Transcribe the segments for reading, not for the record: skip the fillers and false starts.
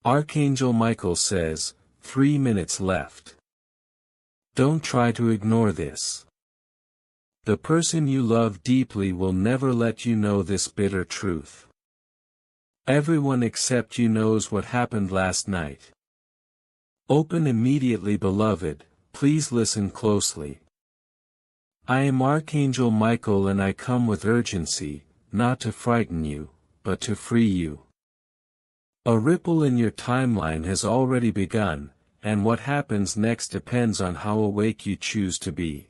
Archangel Michael says, 3 minutes left. Don't try to ignore this. The person you love deeply will never let you know this bitter truth. Everyone except you knows what happened last night. Open immediately, beloved, please listen closely. I am Archangel Michael and I come with urgency, not to frighten you, but to free you. A ripple in your timeline has already begun, and what happens next depends on how awake you choose to be.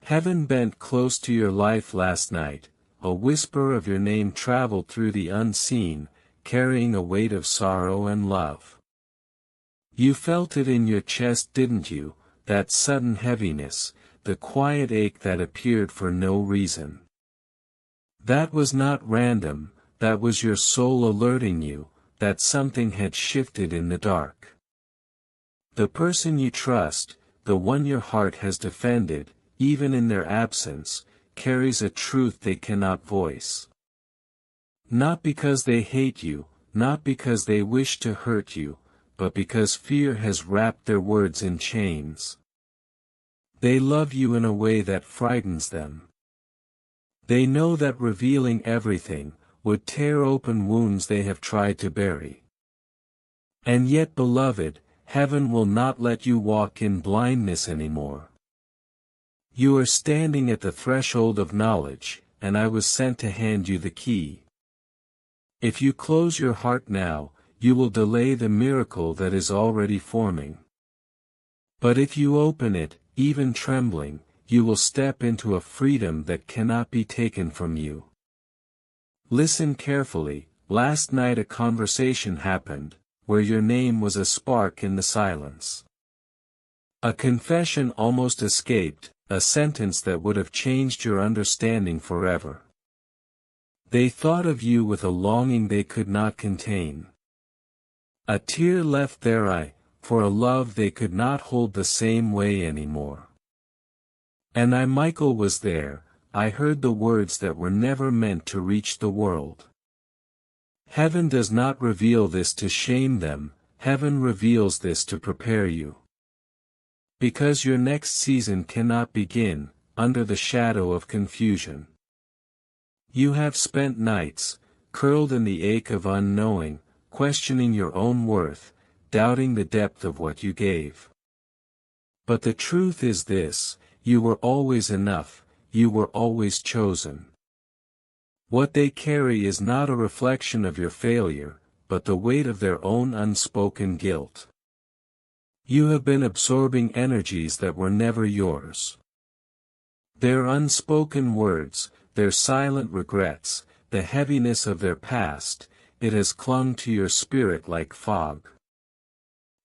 Heaven bent close to your life last night. A whisper of your name traveled through the unseen, carrying a weight of sorrow and love. You felt it in your chest, didn't you, that sudden heaviness, the quiet ache that appeared for no reason. That was not random, that was your soul alerting you, that something had shifted in the dark. The person you trust, the one your heart has defended, even in their absence, carries a truth they cannot voice. Not because they hate you, not because they wish to hurt you, but because fear has wrapped their words in chains. They love you in a way that frightens them. They know that revealing everything would tear open wounds they have tried to bury. And yet, beloved, heaven will not let you walk in blindness anymore. You are standing at the threshold of knowledge, and I was sent to hand you the key. If you close your heart now, you will delay the miracle that is already forming. But if you open it, even trembling, you will step into a freedom that cannot be taken from you. Listen carefully. Last night a conversation happened, where your name was a spark in the silence. A confession almost escaped, a sentence that would have changed your understanding forever. They thought of you with a longing they could not contain. A tear left their eye, for a love they could not hold the same way anymore. And I, Michael, was there. I heard the words that were never meant to reach the world. Heaven does not reveal this to shame them, heaven reveals this to prepare you. Because your next season cannot begin under the shadow of confusion. You have spent nights, curled in the ache of unknowing, questioning your own worth, doubting the depth of what you gave. But the truth is this: you were always enough, you were always chosen. What they carry is not a reflection of your failure, but the weight of their own unspoken guilt. You have been absorbing energies that were never yours. Their unspoken words, their silent regrets, the heaviness of their past, it has clung to your spirit like fog.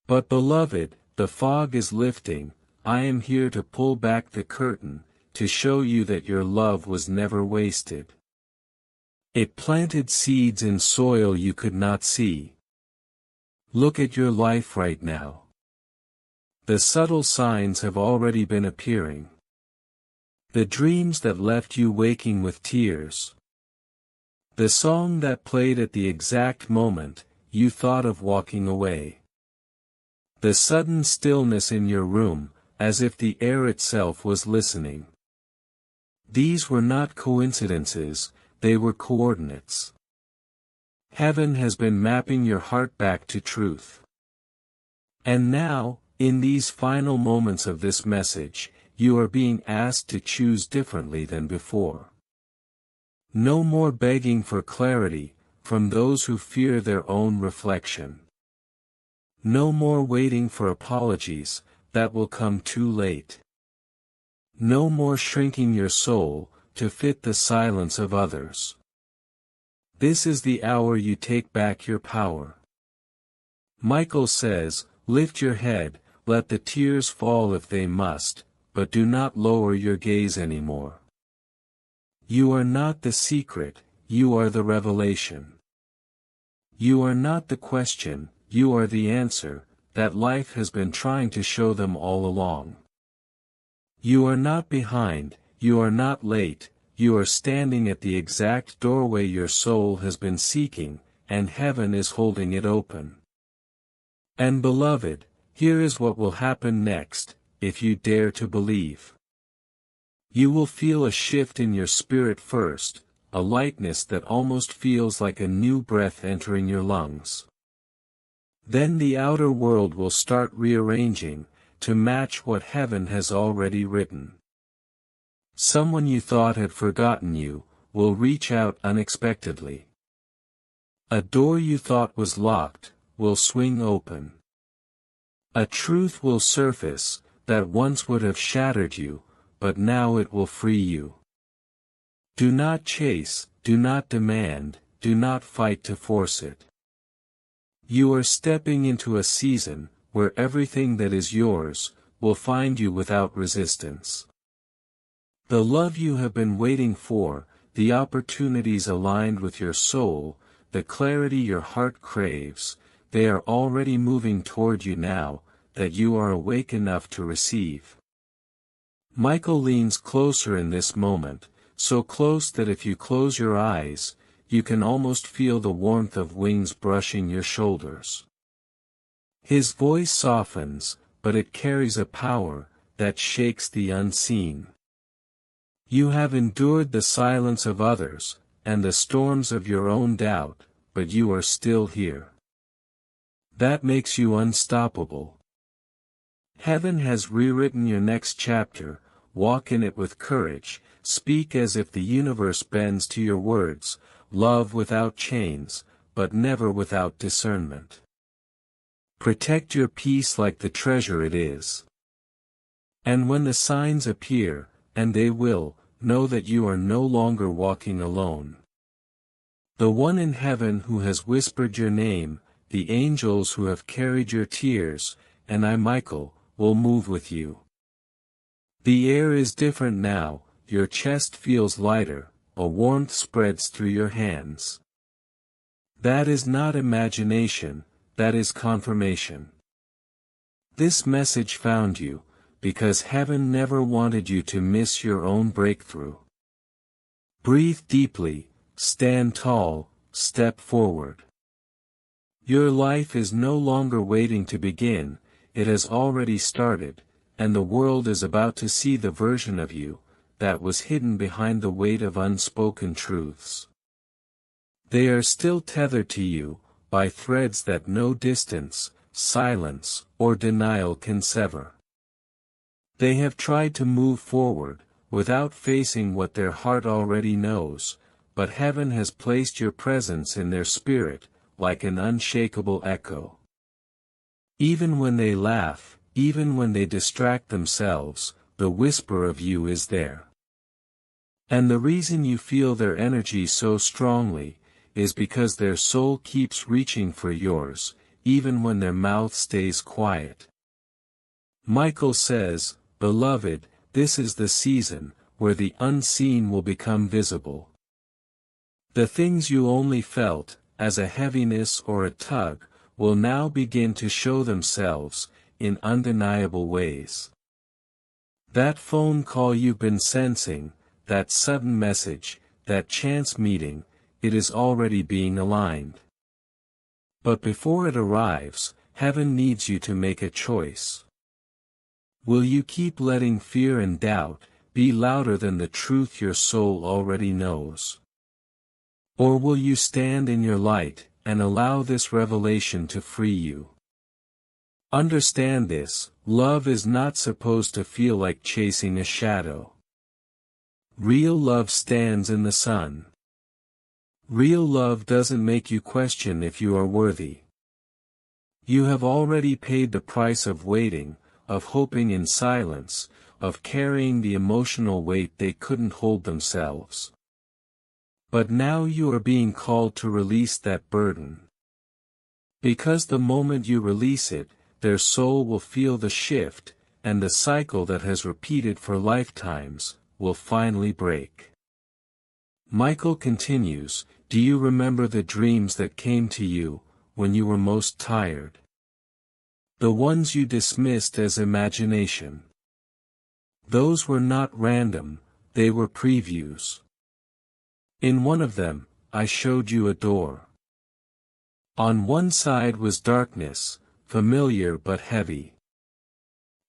But beloved, the fog is lifting. I am here to pull back the curtain, to show you that your love was never wasted. It planted seeds in soil you could not see. Look at your life right now. The subtle signs have already been appearing. The dreams that left you waking with tears. The song that played at the exact moment you thought of walking away. The sudden stillness in your room, as if the air itself was listening. These were not coincidences, they were coordinates. Heaven has been mapping your heart back to truth. And now, in these final moments of this message, you are being asked to choose differently than before. No more begging for clarity from those who fear their own reflection. No more waiting for apologies that will come too late. No more shrinking your soul to fit the silence of others. This is the hour you take back your power. Michael says, lift your head, let the tears fall if they must, but do not lower your gaze anymore. You are not the secret, you are the revelation. You are not the question, you are the answer, that life has been trying to show them all along. You are not behind, you are not late, you are standing at the exact doorway your soul has been seeking, and heaven is holding it open. And beloved, here is what will happen next, if you dare to believe. You will feel a shift in your spirit first, a lightness that almost feels like a new breath entering your lungs. Then the outer world will start rearranging, to match what heaven has already written. Someone you thought had forgotten you, will reach out unexpectedly. A door you thought was locked, will swing open. A truth will surface, that once would have shattered you, but now it will free you. Do not chase, do not demand, do not fight to force it. You are stepping into a season, where everything that is yours, will find you without resistance. The love you have been waiting for, the opportunities aligned with your soul, the clarity your heart craves, they are already moving toward you now, that you are awake enough to receive. Michael leans closer in this moment, so close that if you close your eyes, you can almost feel the warmth of wings brushing your shoulders. His voice softens, but it carries a power that shakes the unseen. You have endured the silence of others, and the storms of your own doubt, but you are still here. That makes you unstoppable. Heaven has rewritten your next chapter, walk in it with courage, speak as if the universe bends to your words, love without chains, but never without discernment. Protect your peace like the treasure it is. And when the signs appear, and they will, know that you are no longer walking alone. The one in heaven who has whispered your name, the angels who have carried your tears, and I, Michael, will move with you. The air is different now, your chest feels lighter, a warmth spreads through your hands. That is not imagination, that is confirmation. This message found you, because heaven never wanted you to miss your own breakthrough. Breathe deeply, stand tall, step forward. Your life is no longer waiting to begin, it has already started, and the world is about to see the version of you that was hidden behind the weight of unspoken truths. They are still tethered to you by threads that no distance, silence, or denial can sever. They have tried to move forward, without facing what their heart already knows, but heaven has placed your presence in their spirit, like an unshakable echo. Even when they laugh, even when they distract themselves, the whisper of you is there. And the reason you feel their energy so strongly, is because their soul keeps reaching for yours, even when their mouth stays quiet. Michael says, beloved, this is the season, where the unseen will become visible. The things you only felt, as a heaviness or a tug, will now begin to show themselves, in undeniable ways. That phone call you've been sensing, that sudden message, that chance meeting, it is already being aligned. But before it arrives, heaven needs you to make a choice. Will you keep letting fear and doubt be louder than the truth your soul already knows? Or will you stand in your light, and allow this revelation to free you? Understand this, love is not supposed to feel like chasing a shadow. Real love stands in the sun. Real love doesn't make you question if you are worthy. You have already paid the price of waiting, of hoping in silence, of carrying the emotional weight they couldn't hold themselves. But now you are being called to release that burden. Because the moment you release it, their soul will feel the shift, and the cycle that has repeated for lifetimes, will finally break. Michael continues, do you remember the dreams that came to you, when you were most tired? The ones you dismissed as imagination. Those were not random, they were previews. In one of them, I showed you a door. On one side was darkness, familiar but heavy.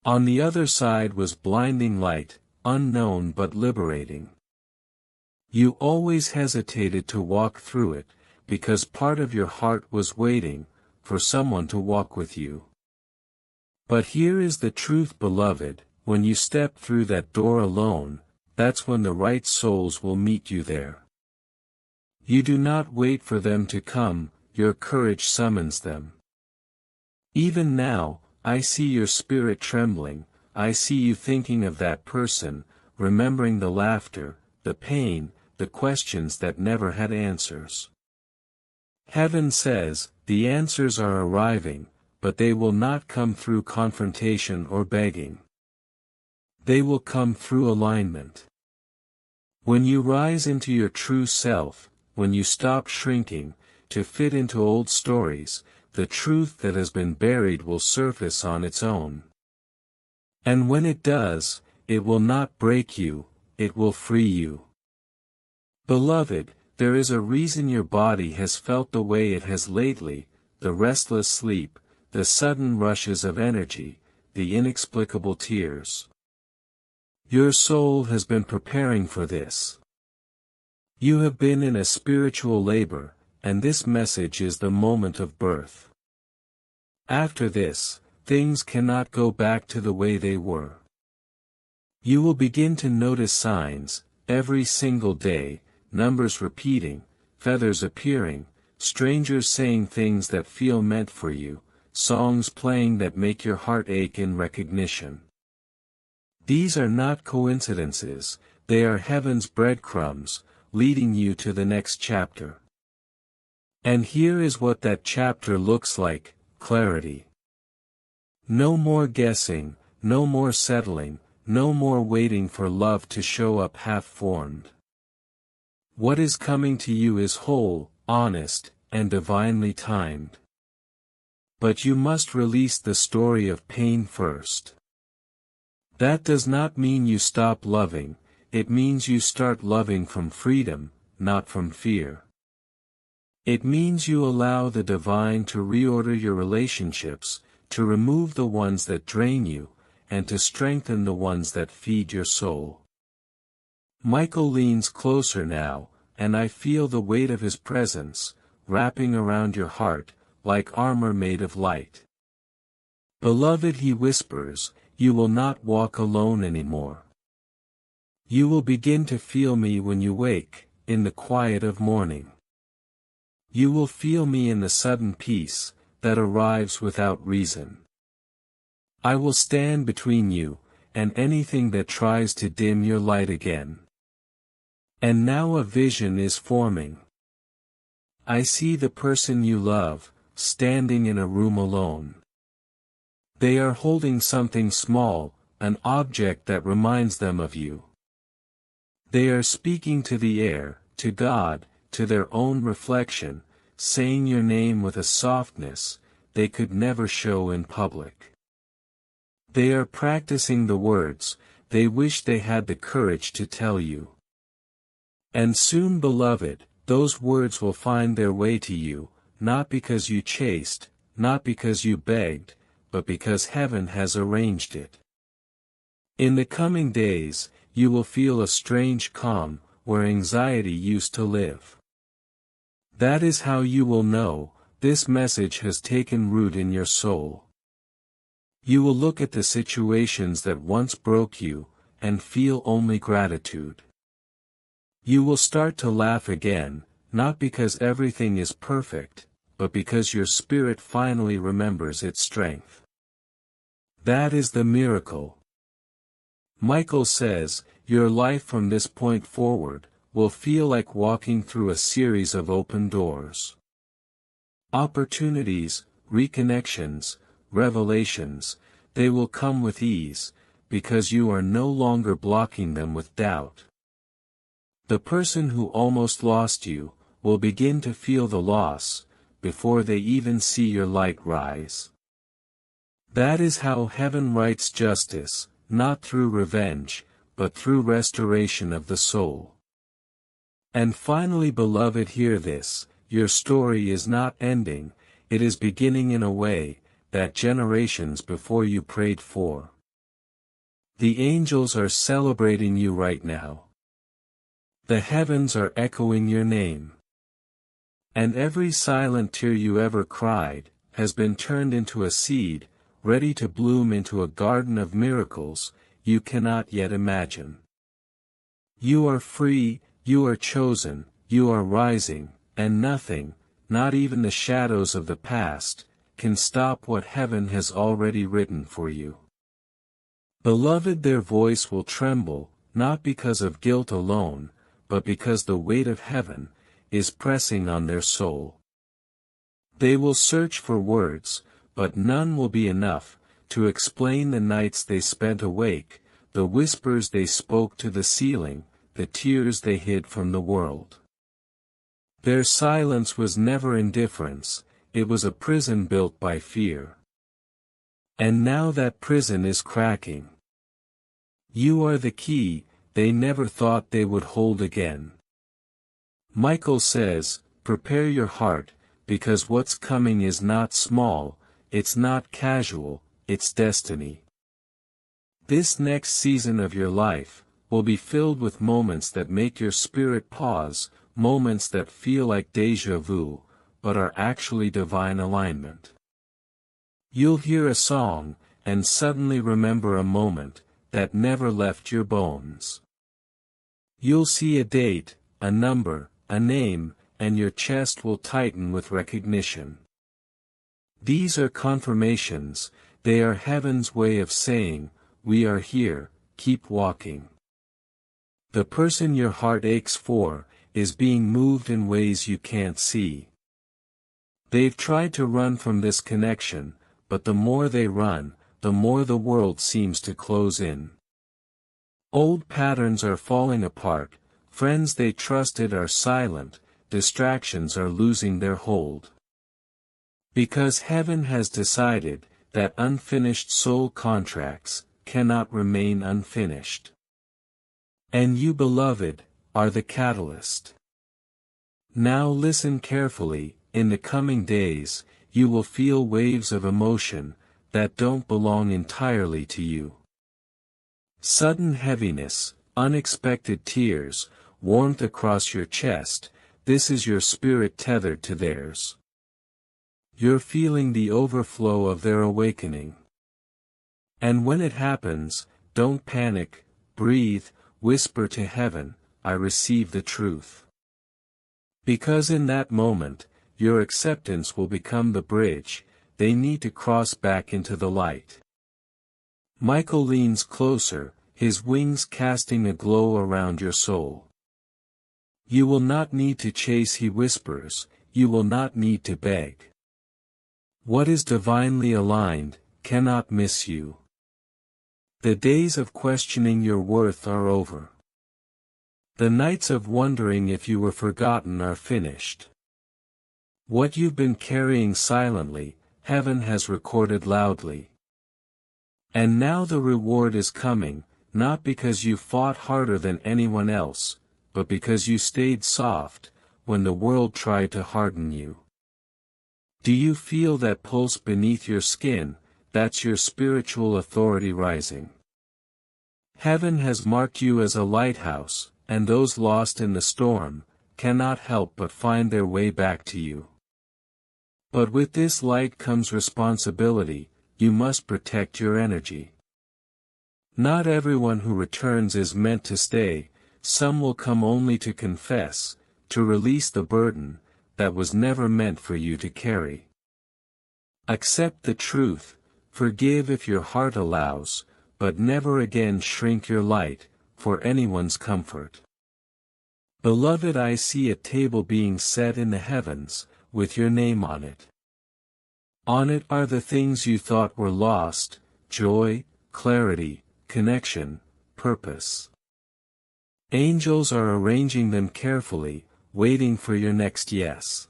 On the other side was blinding light, unknown but liberating. You always hesitated to walk through it, because part of your heart was waiting for someone to walk with you. But here is the truth, beloved, when you step through that door alone, that's when the right souls will meet you there. You do not wait for them to come, your courage summons them. Even now, I see your spirit trembling, I see you thinking of that person, remembering the laughter, the pain, the questions that never had answers. Heaven says, the answers are arriving, but they will not come through confrontation or begging. They will come through alignment. When you rise into your true self, when you stop shrinking to fit into old stories, the truth that has been buried will surface on its own. And when it does, it will not break you, it will free you. Beloved, there is a reason your body has felt the way it has lately, the restless sleep, the sudden rushes of energy, the inexplicable tears. Your soul has been preparing for this. You have been in a spiritual labor, and this message is the moment of birth. After this, things cannot go back to the way they were. You will begin to notice signs, every single day, numbers repeating, feathers appearing, strangers saying things that feel meant for you, songs playing that make your heart ache in recognition. These are not coincidences, they are heaven's breadcrumbs, leading you to the next chapter. And here is what that chapter looks like: clarity. No more guessing, no more settling, no more waiting for love to show up half-formed. What is coming to you is whole, honest, and divinely timed. But you must release the story of pain first. That does not mean you stop loving, it means you start loving from freedom, not from fear. It means you allow the divine to reorder your relationships, to remove the ones that drain you, and to strengthen the ones that feed your soul. Michael leans closer now, and I feel the weight of his presence, wrapping around your heart, like armor made of light. Beloved, he whispers, you will not walk alone anymore. You will begin to feel me when you wake, in the quiet of morning. You will feel me in the sudden peace, that arrives without reason. I will stand between you, and anything that tries to dim your light again. And now a vision is forming. I see the person you love, standing in a room alone. They are holding something small, an object that reminds them of you. They are speaking to the air, to God, to their own reflection, saying your name with a softness they could never show in public. They are practicing the words they wish they had the courage to tell you. And soon, beloved, those words will find their way to you, not because you chased, not because you begged, but because heaven has arranged it. In the coming days, you will feel a strange calm, where anxiety used to live. That is how you will know, this message has taken root in your soul. You will look at the situations that once broke you, and feel only gratitude. You will start to laugh again, not because everything is perfect, but because your spirit finally remembers its strength. That is the miracle. Michael says, your life from this point forward will feel like walking through a series of open doors. Opportunities, reconnections, revelations, they will come with ease, because you are no longer blocking them with doubt. The person who almost lost you will begin to feel the loss, before they even see your light rise. That is how heaven writes justice, not through revenge, but through restoration of the soul. And finally, beloved, hear this, your story is not ending, it is beginning in a way that generations before you prayed for. The angels are celebrating you right now. The heavens are echoing your name. And every silent tear you ever cried, has been turned into a seed, ready to bloom into a garden of miracles, you cannot yet imagine. You are free, you are chosen, you are rising, and nothing, not even the shadows of the past, can stop what heaven has already written for you. Beloved, their voice will tremble, not because of guilt alone, but because the weight of heaven is pressing on their soul. They will search for words, but none will be enough to explain the nights they spent awake, the whispers they spoke to the ceiling, the tears they hid from the world. Their silence was never indifference, it was a prison built by fear. And now that prison is cracking. You are the key they never thought they would hold again. Michael says, prepare your heart, because what's coming is not small, it's not casual, it's destiny. This next season of your life will be filled with moments that make your spirit pause, moments that feel like déjà vu, but are actually divine alignment. You'll hear a song, and suddenly remember a moment that never left your bones. You'll see a date, a number, a name, and your chest will tighten with recognition. These are confirmations, they are heaven's way of saying, we are here, keep walking. The person your heart aches for is being moved in ways you can't see. They've tried to run from this connection, but the more they run, the more the world seems to close in. Old patterns are falling apart, friends they trusted are silent, distractions are losing their hold. Because heaven has decided that unfinished soul contracts cannot remain unfinished. And you, beloved, are the catalyst. Now listen carefully, in the coming days, you will feel waves of emotion that don't belong entirely to you. Sudden heaviness, unexpected tears, warmth across your chest, this is your spirit tethered to theirs. You're feeling the overflow of their awakening. And when it happens, don't panic, breathe, whisper to heaven, I receive the truth. Because in that moment, your acceptance will become the bridge they need to cross back into the light. Michael leans closer, his wings casting a glow around your soul. You will not need to chase, he whispers, you will not need to beg. What is divinely aligned, cannot miss you. The days of questioning your worth are over. The nights of wondering if you were forgotten are finished. What you've been carrying silently, heaven has recorded loudly. And now the reward is coming, not because you fought harder than anyone else, but because you stayed soft, when the world tried to harden you. Do you feel that pulse beneath your skin? That's your spiritual authority rising. Heaven has marked you as a lighthouse, and those lost in the storm cannot help but find their way back to you. But with this light comes responsibility, you must protect your energy. Not everyone who returns is meant to stay, some will come only to confess, to release the burden that was never meant for you to carry. Accept the truth, forgive if your heart allows, but never again shrink your light, for anyone's comfort. Beloved, I see a table being set in the heavens, with your name on it. On it are the things you thought were lost, joy, clarity, connection, purpose. Angels are arranging them carefully, waiting for your next yes.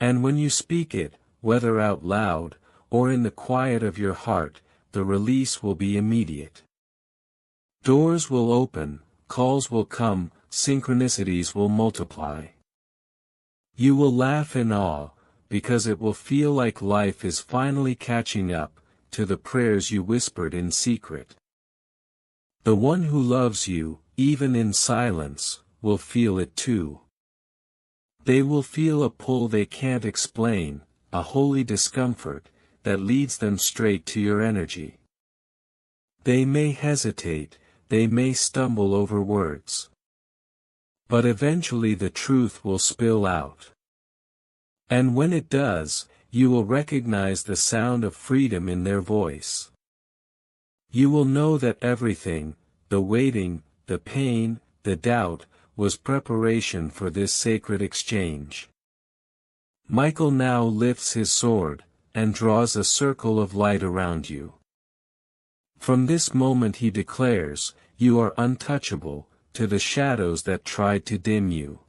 And when you speak it, whether out loud, or in the quiet of your heart, the release will be immediate. Doors will open, calls will come, synchronicities will multiply. You will laugh in awe, because it will feel like life is finally catching up to the prayers you whispered in secret. The one who loves you, even in silence, will feel it too. They will feel a pull they can't explain, a holy discomfort, that leads them straight to your energy. They may hesitate, they may stumble over words. But eventually the truth will spill out. And when it does, you will recognize the sound of freedom in their voice. You will know that everything, the waiting, the pain, the doubt, was preparation for this sacred exchange. Michael now lifts his sword, and draws a circle of light around you. From this moment he declares, you are untouchable, to the shadows that tried to dim you.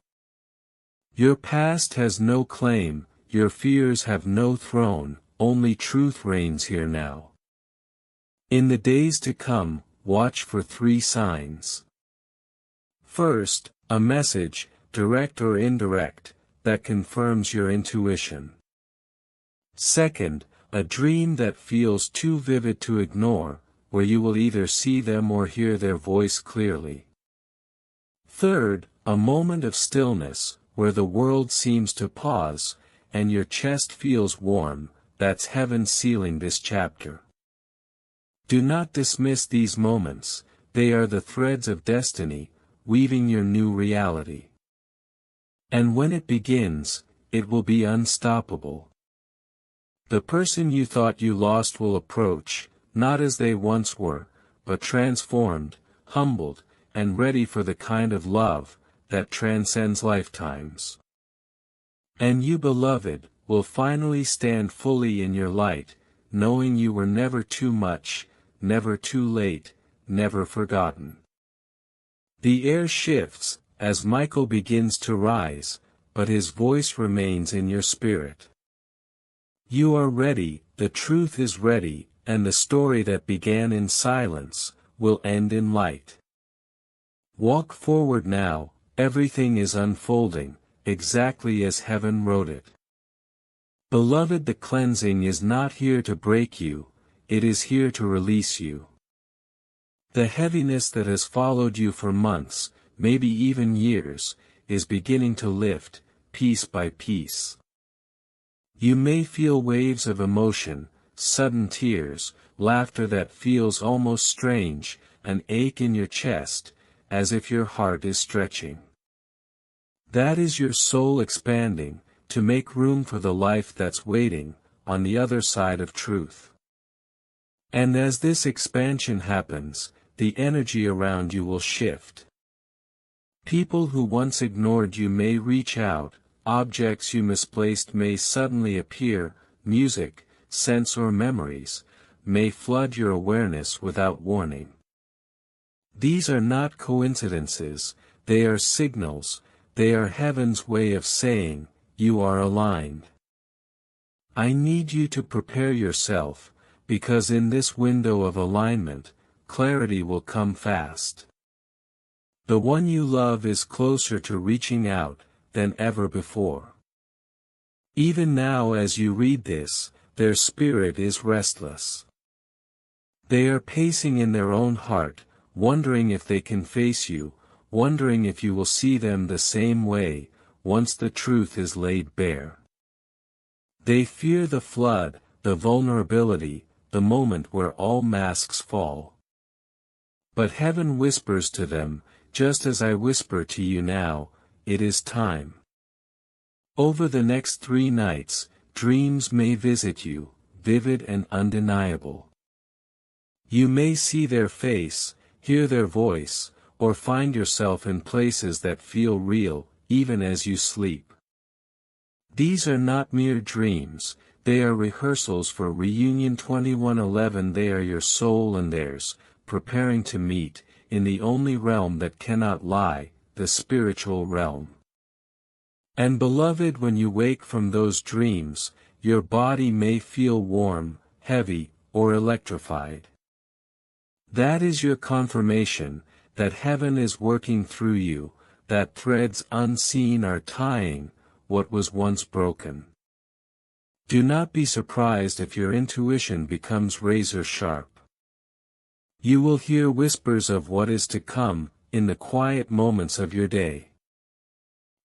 Your past has no claim, your fears have no throne, only truth reigns here now. In the days to come, watch for 3 signs. First, a message, direct or indirect, that confirms your intuition. Second, a dream that feels too vivid to ignore, where you will either see them or hear their voice clearly. Third, a moment of stillness, where the world seems to pause, and your chest feels warm, that's heaven sealing this chapter. Do not dismiss these moments, they are the threads of destiny, weaving your new reality. And when it begins, it will be unstoppable. The person you thought you lost will approach, not as they once were, but transformed, humbled, and ready for the kind of love that transcends lifetimes. And you, beloved, will finally stand fully in your light, knowing you were never too much, never too late, never forgotten. The air shifts, as Michael begins to rise, but his voice remains in your spirit. You are ready, the truth is ready, and the story that began in silence, will end in light. Walk forward now, everything is unfolding, exactly as heaven wrote it. Beloved, the cleansing is not here to break you, it is here to release you. The heaviness that has followed you for months, maybe even years, is beginning to lift, piece by piece. You may feel waves of emotion, sudden tears, laughter that feels almost strange, an ache in your chest, as if your heart is stretching. That is your soul expanding, to make room for the life that's waiting, on the other side of truth. And as this expansion happens, the energy around you will shift. People who once ignored you may reach out, objects you misplaced may suddenly appear, music, scents or memories, may flood your awareness without warning. These are not coincidences, they are signals, they are heaven's way of saying, you are aligned. I need you to prepare yourself, because in this window of alignment, clarity will come fast. The one you love is closer to reaching out than ever before. Even now as you read this, their spirit is restless. They are pacing in their own heart, wondering if they can face you, wondering if you will see them the same way, once the truth is laid bare. They fear the flood, the vulnerability, the moment where all masks fall. But heaven whispers to them, just as I whisper to you now, it is time. Over the next 3 nights, dreams may visit you, vivid and undeniable. You may see their face, hear their voice, or find yourself in places that feel real, even as you sleep. These are not mere dreams, they are rehearsals for Reunion 2111. They are your soul and theirs, preparing to meet, in the only realm that cannot lie, the spiritual realm. And beloved, when you wake from those dreams, your body may feel warm, heavy, or electrified. That is your confirmation, that heaven is working through you, that threads unseen are tying what was once broken. Do not be surprised if your intuition becomes razor sharp. You will hear whispers of what is to come, in the quiet moments of your day.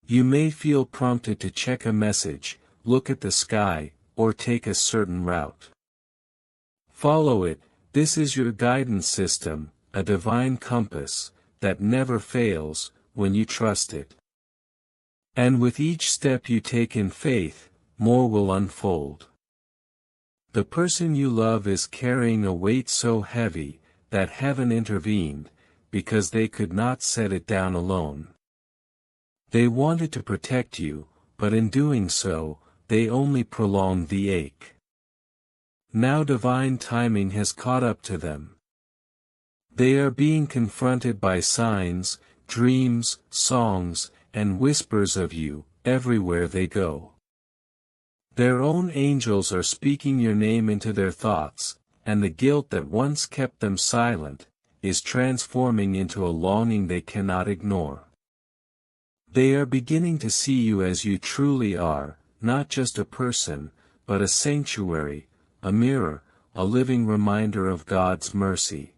You may feel prompted to check a message, look at the sky, or take a certain route. Follow it. This is your guidance system, a divine compass, that never fails, when you trust it. And with each step you take in faith, more will unfold. The person you love is carrying a weight so heavy, that heaven intervened, because they could not set it down alone. They wanted to protect you, but in doing so, they only prolonged the ache. Now divine timing has caught up to them. They are being confronted by signs, dreams, songs, and whispers of you, everywhere they go. Their own angels are speaking your name into their thoughts, and the guilt that once kept them silent, is transforming into a longing they cannot ignore. They are beginning to see you as you truly are, not just a person, but a sanctuary, a mirror, a living reminder of God's mercy.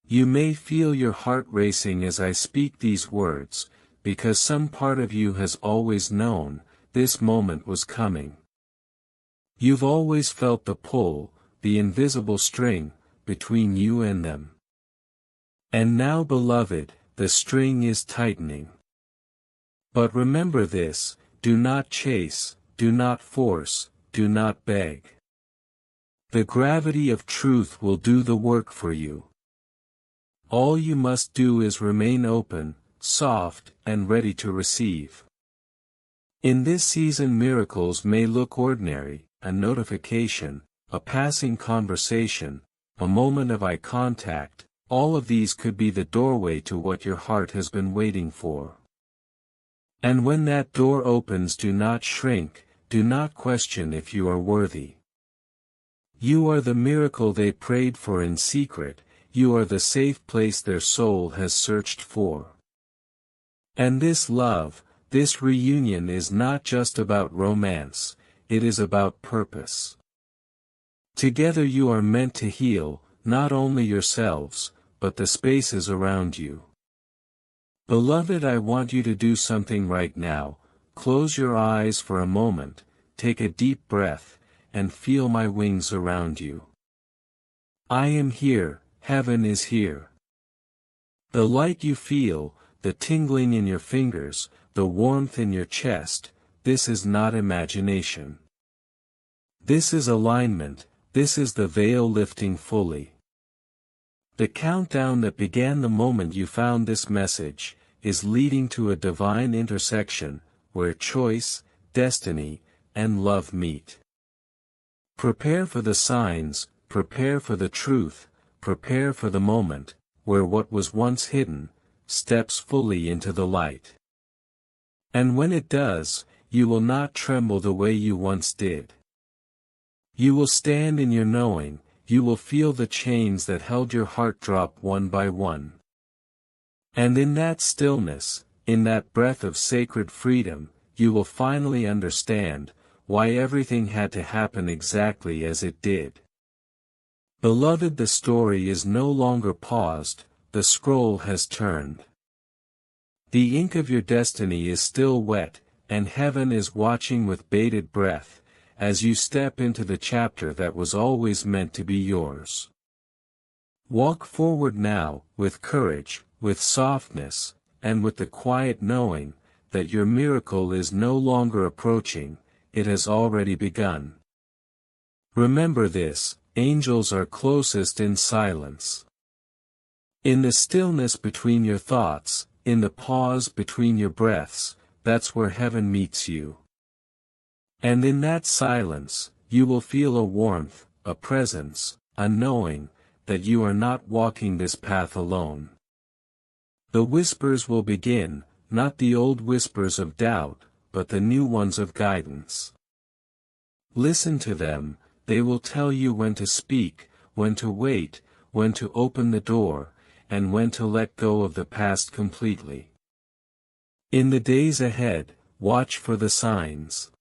You may feel your heart racing as I speak these words, because some part of you has always known, this moment was coming. You've always felt the pull, the invisible string, between you and them. And now, beloved, the string is tightening. But remember this, do not chase, do not force, do not beg. The gravity of truth will do the work for you. All you must do is remain open, soft, and ready to receive. In this season miracles may look ordinary, a notification, a passing conversation, a moment of eye contact, all of these could be the doorway to what your heart has been waiting for. And when that door opens, do not shrink, do not question if you are worthy. You are the miracle they prayed for in secret, you are the safe place their soul has searched for. And this love, this reunion is not just about romance, it is about purpose. Together you are meant to heal, not only yourselves, but the spaces around you. Beloved, I want you to do something right now. Close your eyes for a moment, take a deep breath, and feel my wings around you. I am here, heaven is here. The light you feel, the tingling in your fingers, the warmth in your chest, this is not imagination. This is alignment, this is the veil lifting fully. The countdown that began the moment you found this message, is leading to a divine intersection, where choice, destiny, and love meet. Prepare for the signs, prepare for the truth, prepare for the moment, where what was once hidden, steps fully into the light. And when it does, you will not tremble the way you once did. You will stand in your knowing, you will feel the chains that held your heart drop one by one. And in that stillness, in that breath of sacred freedom, you will finally understand why everything had to happen exactly as it did. Beloved, the story is no longer paused, the scroll has turned. The ink of your destiny is still wet, and heaven is watching with bated breath, as you step into the chapter that was always meant to be yours. Walk forward now, with courage, with softness, and with the quiet knowing, that your miracle is no longer approaching, it has already begun. Remember this, angels are closest in silence. In the stillness between your thoughts, in the pause between your breaths, that's where heaven meets you. And in that silence, you will feel a warmth, a presence, a knowing, that you are not walking this path alone. The whispers will begin, not the old whispers of doubt, but the new ones of guidance. Listen to them, they will tell you when to speak, when to wait, when to open the door, and when to let go of the past completely. In the days ahead, watch for the signs.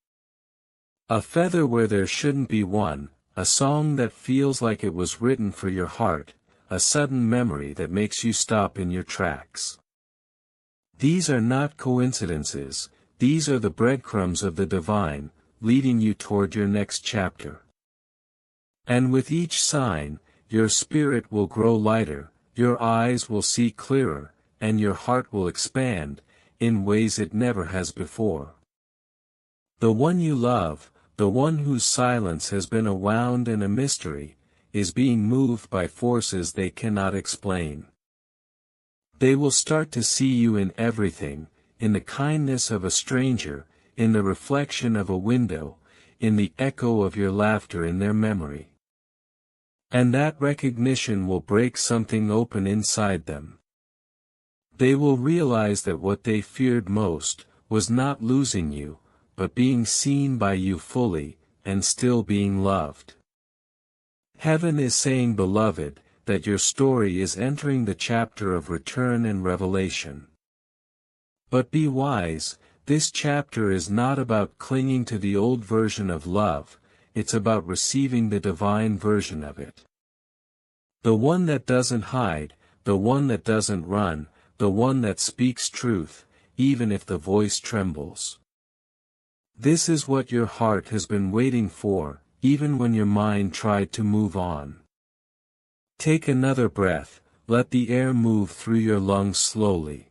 A feather where there shouldn't be one, a song that feels like it was written for your heart, a sudden memory that makes you stop in your tracks. These are not coincidences, these are the breadcrumbs of the divine, leading you toward your next chapter. And with each sign, your spirit will grow lighter, your eyes will see clearer, and your heart will expand, in ways it never has before. The one you love, the one whose silence has been a wound and a mystery, is being moved by forces they cannot explain. They will start to see you in everything, in the kindness of a stranger, in the reflection of a window, in the echo of your laughter in their memory. And that recognition will break something open inside them. They will realize that what they feared most was not losing you, but being seen by you fully, and still being loved. Heaven is saying, beloved, that your story is entering the chapter of return and revelation. But be wise, this chapter is not about clinging to the old version of love, it's about receiving the divine version of it. The one that doesn't hide, the one that doesn't run, the one that speaks truth, even if the voice trembles. This is what your heart has been waiting for, even when your mind tried to move on. Take another breath, let the air move through your lungs slowly.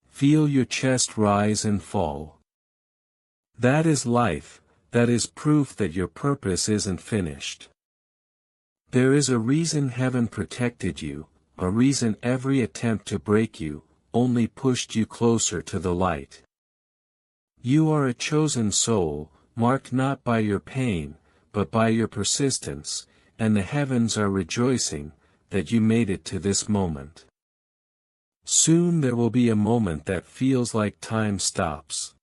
Feel your chest rise and fall. That is life, that is proof that your purpose isn't finished. There is a reason heaven protected you, a reason every attempt to break you, only pushed you closer to the light. You are a chosen soul, marked not by your pain, but by your persistence, and the heavens are rejoicing, that you made it to this moment. Soon there will be a moment that feels like time stops.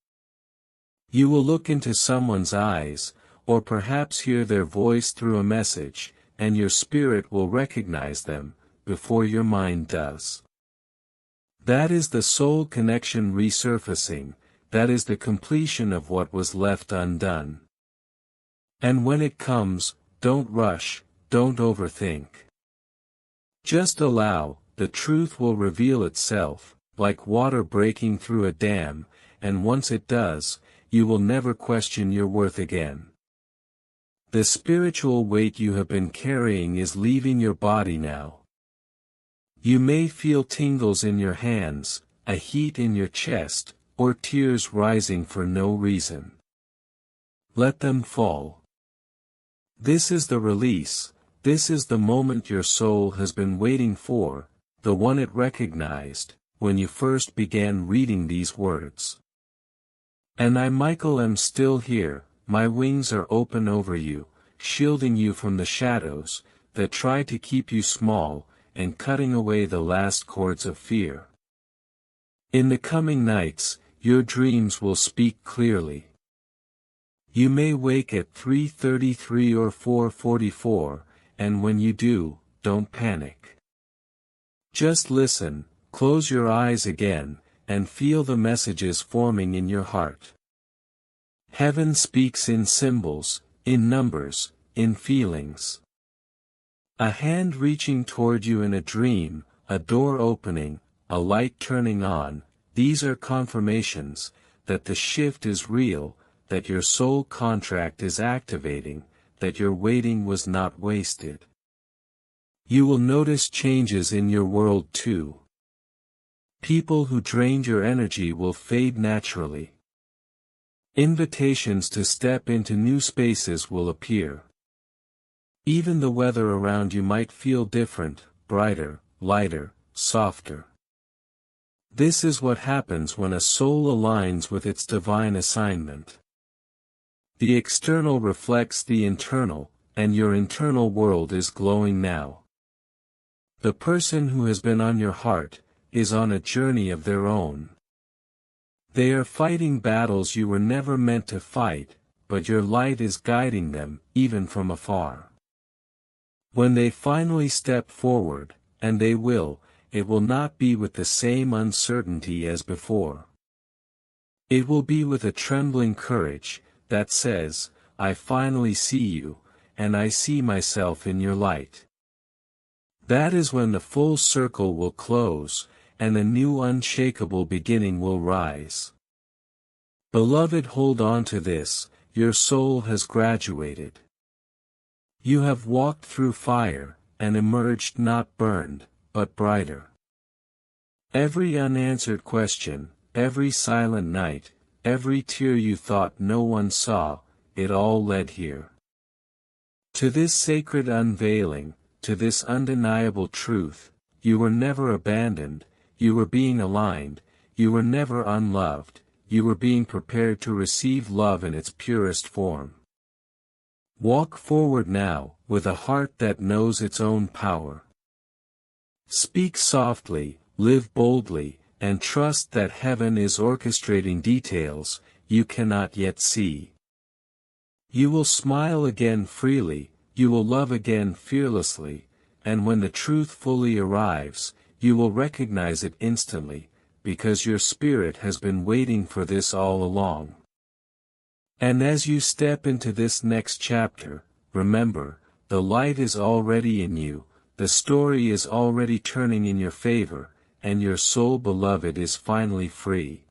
You will look into someone's eyes, or perhaps hear their voice through a message, and your spirit will recognize them, before your mind does. That is the soul connection resurfacing, that is the completion of what was left undone. And when it comes, don't rush, don't overthink. Just allow, the truth will reveal itself, like water breaking through a dam, and once it does, you will never question your worth again. The spiritual weight you have been carrying is leaving your body now. You may feel tingles in your hands, a heat in your chest, or tears rising for no reason. Let them fall. This is the release, this is the moment your soul has been waiting for, the one it recognized, when you first began reading these words. And I, Michael, am still here, my wings are open over you, shielding you from the shadows, that try to keep you small, and cutting away the last cords of fear. In the coming nights, your dreams will speak clearly. You may wake at 3:33 or 4:44, and when you do, don't panic. Just listen, close your eyes again, and feel the messages forming in your heart. Heaven speaks in symbols, in numbers, in feelings. A hand reaching toward you in a dream, a door opening, a light turning on, these are confirmations, that the shift is real, that your soul contract is activating, that your waiting was not wasted. You will notice changes in your world too. People who drained your energy will fade naturally. Invitations to step into new spaces will appear. Even the weather around you might feel different, brighter, lighter, softer. This is what happens when a soul aligns with its divine assignment. The external reflects the internal, and your internal world is glowing now. The person who has been on your heart, is on a journey of their own. They are fighting battles you were never meant to fight, but your light is guiding them, even from afar. When they finally step forward, and they will, it will not be with the same uncertainty as before. It will be with a trembling courage, that says, I finally see you, and I see myself in your light. That is when the full circle will close, and a new unshakable beginning will rise. Beloved, hold on to this, your soul has graduated. You have walked through fire, and emerged not burned, but brighter. Every unanswered question, every silent night, every tear you thought no one saw, it all led here. To this sacred unveiling, to this undeniable truth, you were never abandoned, you were being aligned, you were never unloved, you were being prepared to receive love in its purest form. Walk forward now, with a heart that knows its own power. Speak softly, live boldly, and trust that heaven is orchestrating details you cannot yet see. You will smile again freely, you will love again fearlessly, and when the truth fully arrives, you will recognize it instantly, because your spirit has been waiting for this all along. And as you step into this next chapter, remember, the light is already in you, the story is already turning in your favor, and your soul beloved is finally free.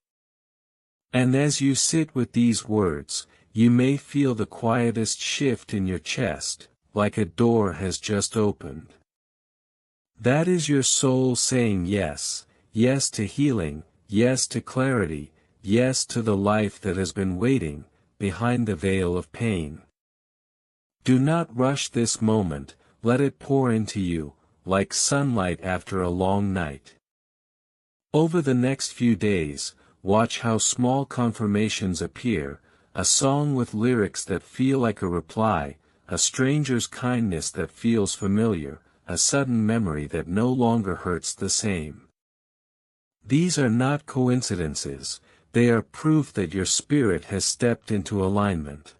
And as you sit with these words, you may feel the quietest shift in your chest, like a door has just opened. That is your soul saying yes, yes to healing, yes to clarity, yes to the life that has been waiting, behind the veil of pain. Do not rush this moment, let it pour into you, like sunlight after a long night. Over the next few days, watch how small confirmations appear, a song with lyrics that feel like a reply, a stranger's kindness that feels familiar, a sudden memory that no longer hurts the same. These are not coincidences, they are proof that your spirit has stepped into alignment.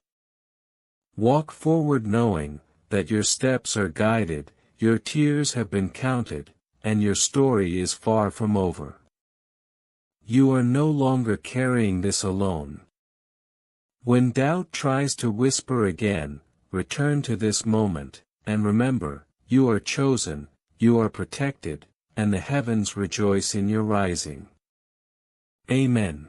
Walk forward knowing that your steps are guided, your tears have been counted, and your story is far from over. You are no longer carrying this alone. When doubt tries to whisper again, return to this moment, and remember, you are chosen, you are protected, and the heavens rejoice in your rising. Amen.